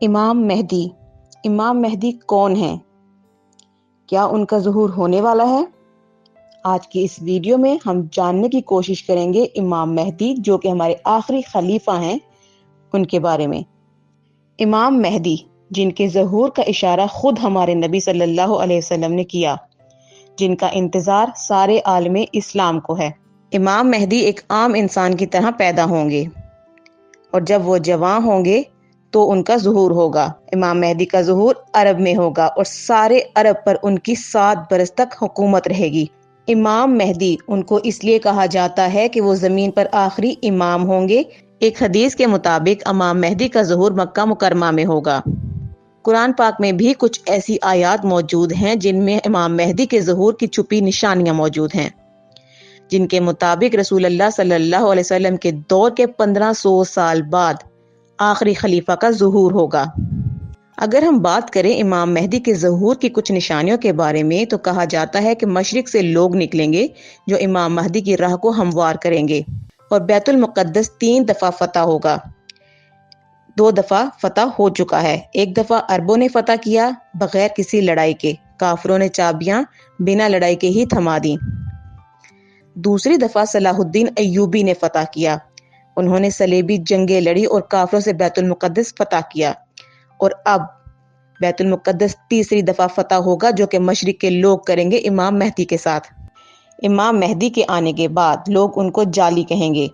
امام مہدی کون ہیں؟ کیا ان کا ظہور ہونے والا ہے؟ آج کی اس ویڈیو میں ہم جاننے کی کوشش کریں گے امام مہدی جو کہ ہمارے آخری خلیفہ ہیں ان کے بارے میں۔ امام مہدی جن کے ظہور کا اشارہ خود ہمارے نبی صلی اللہ علیہ وسلم نے کیا، جن کا انتظار سارے عالم اسلام کو ہے۔ امام مہدی ایک عام انسان کی طرح پیدا ہوں گے اور جب وہ جوان ہوں گے تو ان کا ظہور ہوگا۔ امام مہدی کا ظہور عرب میں ہوگا اور سارے عرب پر ان کی 7 برس تک حکومت رہے گی۔ امام مہدی ان کو اس لیے کہا جاتا ہے کہ وہ زمین پر آخری امام ہوں گے۔ ایک حدیث کے مطابق امام مہدی کا ظہور مکہ مکرمہ میں ہوگا۔ قرآن پاک میں بھی کچھ ایسی آیات موجود ہیں جن میں امام مہدی کے ظہور کی چھپی نشانیاں موجود ہیں، جن کے مطابق رسول اللہ صلی اللہ علیہ وسلم کے دور کے 1500 سال بعد آخری خلیفہ کا ظہور ہوگا۔ اگر ہم بات کریں امام مہدی کے ظہور کی کچھ نشانیوں کے بارے میں تو کہا جاتا ہے کہ مشرق سے لوگ نکلیں گے جو امام مہدی کی راہ کو ہموار کریں گے، اور بیت المقدس 3 دفعہ فتح ہوگا۔ 2 دفعہ فتح ہو چکا ہے۔ ایک دفعہ عربوں نے فتح کیا بغیر کسی لڑائی کے، کافروں نے چابیاں بنا لڑائی کے ہی تھما دیں۔ دوسری دفعہ صلاح الدین ایوبی نے فتح کیا، انہوں نے صلیبی جنگیں لڑی اور کافروں سے بیت المقدس فتح کیا، اور اب بیت المقدس تیسری دفعہ فتح ہوگا جو کہ مشرق کے لوگ کریں گے امام مہدی کے ساتھ۔ امام مہدی کے آنے کے بعد لوگ ان کو جعلی کہیں گے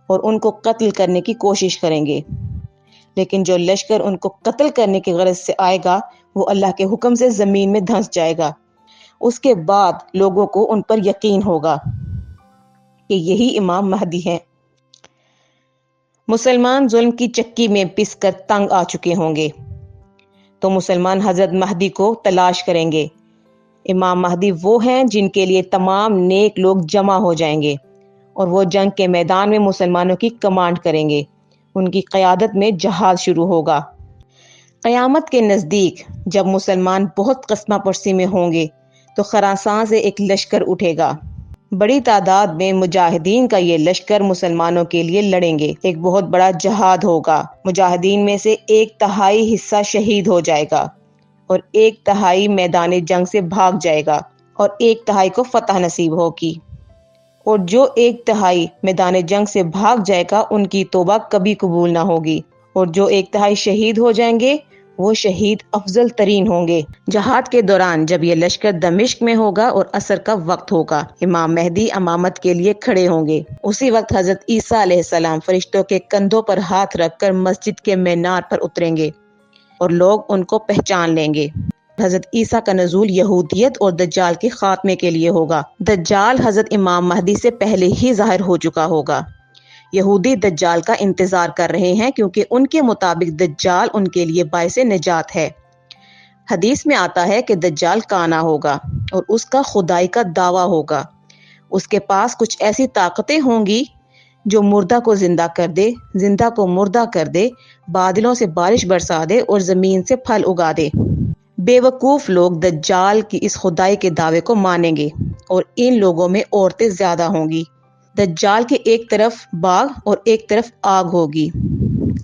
اور ان کو قتل کرنے کی کوشش کریں گے، لیکن جو لشکر ان کو قتل کرنے کی غرض سے آئے گا وہ اللہ کے حکم سے زمین میں دھنس جائے گا۔ اس کے بعد لوگوں کو ان پر یقین ہوگا کہ یہی امام مہدی ہے۔ مسلمان ظلم کی چکی میں پس کر تنگ آ چکے ہوں گے تو مسلمان حضرت مہدی کو تلاش کریں گے۔ امام مہدی وہ ہیں جن کے لیے تمام نیک لوگ جمع ہو جائیں گے اور وہ جنگ کے میدان میں مسلمانوں کی کمانڈ کریں گے۔ ان کی قیادت میں جہاد شروع ہوگا۔ قیامت کے نزدیک جب مسلمان بہت قسمہ پرسی میں ہوں گے تو خراسان سے ایک لشکر اٹھے گا۔ بڑی تعداد میں مجاہدین کا یہ لشکر مسلمانوں کے لیے لڑیں گے۔ ایک بہت بڑا جہاد ہوگا۔ مجاہدین میں سے 1/3 حصہ شہید ہو جائے گا اور 1/3 میدان جنگ سے بھاگ جائے گا، اور 1/3 کو فتح نصیب ہوگی۔ اور جو 1/3 میدان جنگ سے بھاگ جائے گا ان کی توبہ کبھی قبول نہ ہوگی، اور جو 1/3 شہید ہو جائیں گے وہ شہید افضل ترین ہوں گے۔ جہاد کے دوران جب یہ لشکر دمشق میں ہوگا اور عصر کا وقت ہوگا، امام مہدی امامت کے لیے کھڑے ہوں گے۔ اسی وقت حضرت عیسیٰ علیہ السلام فرشتوں کے کندھوں پر ہاتھ رکھ کر مسجد کے مینار پر اتریں گے اور لوگ ان کو پہچان لیں گے۔ حضرت عیسیٰ کا نزول یہودیت اور دجال کے خاتمے کے لیے ہوگا۔ دجال حضرت امام مہدی سے پہلے ہی ظاہر ہو چکا ہوگا۔ یہودی دجال کا انتظار کر رہے ہیں کیونکہ ان کے مطابق دجال ان کے لیے باعث نجات ہے۔ حدیث میں آتا ہے کہ دجال کانا ہوگا اور اس کا خدائی کا دعویٰ ہوگا۔ اس کے پاس کچھ ایسی طاقتیں ہوں گی جو مردہ کو زندہ کر دے، زندہ کو مردہ کر دے، بادلوں سے بارش برسا دے اور زمین سے پھل اگا دے۔ بے وقوف لوگ دجال کی اس خدائی کے دعوے کو مانیں گے اور ان لوگوں میں عورتیں زیادہ ہوں گی۔ دجال کے ایک طرف باغ اور ایک طرف آگ ہوگی۔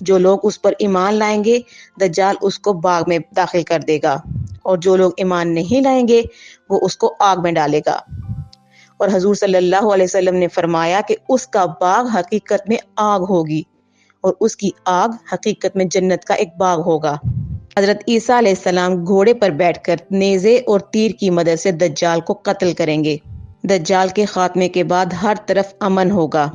جو لوگ اس پر ایمان لائیں گے دجال اس کو باغ میں داخل کر دے گا، اور جو لوگ ایمان نہیں لائیں گے وہ اس کو آگ میں ڈالے گا۔ اور حضور صلی اللہ علیہ وسلم نے فرمایا کہ اس کا باغ حقیقت میں آگ ہوگی اور اس کی آگ حقیقت میں جنت کا ایک باغ ہوگا۔ حضرت عیسیٰ علیہ السلام گھوڑے پر بیٹھ کر نیزے اور تیر کی مدد سے دجال کو قتل کریں گے۔ دجال کے خاتمے کے بعد ہر طرف امن ہوگا،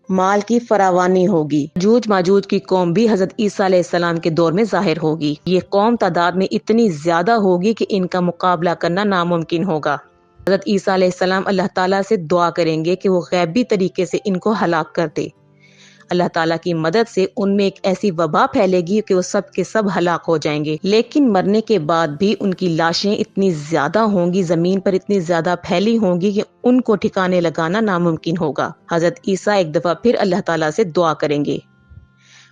مال کی فراوانی ہوگی۔ یاجوج ماجوج کی قوم بھی حضرت عیسیٰ علیہ السلام کے دور میں ظاہر ہوگی۔ یہ قوم تعداد میں اتنی زیادہ ہوگی کہ ان کا مقابلہ کرنا ناممکن ہوگا۔ حضرت عیسیٰ علیہ السلام اللہ تعالیٰ سے دعا کریں گے کہ وہ غیبی طریقے سے ان کو ہلاک کر دے۔ اللہ تعالیٰ کی مدد سے ان میں ایک ایسی وبا پھیلے گی کہ وہ سب کے سب ہلاک ہو جائیں گے، لیکن مرنے کے بعد بھی ان کی لاشیں اتنی زیادہ ہوں گی، زمین پر اتنی زیادہ پھیلی ہوں گی کہ ان کو ٹھکانے لگانا ناممکن ہوگا۔ حضرت عیسیٰ ایک دفعہ پھر اللہ تعالیٰ سے دعا کریں گے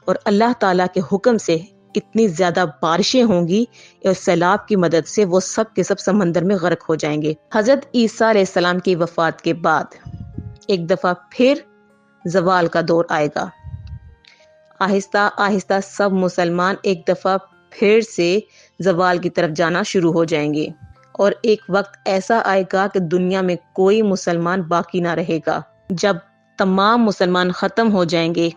اور اللہ تعالیٰ کے حکم سے اتنی زیادہ بارشیں ہوں گی اور سیلاب کی مدد سے وہ سب کے سب سمندر میں غرق ہو جائیں گے۔ حضرت عیسیٰ علیہ السلام کی وفات کے بعد ایک دفعہ پھر زوال کا دور آئے گا۔ آہستہ آہستہ سب مسلمان ایک دفعہ پھر سے زوال کی طرف جانا شروع ہو جائیں گے، اور ایک وقت ایسا آئے گا کہ دنیا میں کوئی مسلمان باقی نہ رہے گا۔ جب تمام مسلمان ختم ہو جائیں گے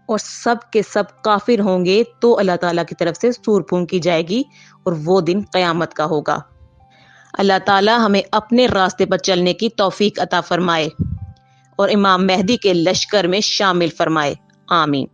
اور سب کے سب کافر ہوں گے تو اللہ تعالیٰ کی طرف سے سور پھونکی جائے گی اور وہ دن قیامت کا ہوگا۔ اللہ تعالیٰ ہمیں اپنے راستے پر چلنے کی توفیق عطا فرمائے اور امام مہدی کے لشکر میں شامل فرمائے، آمین۔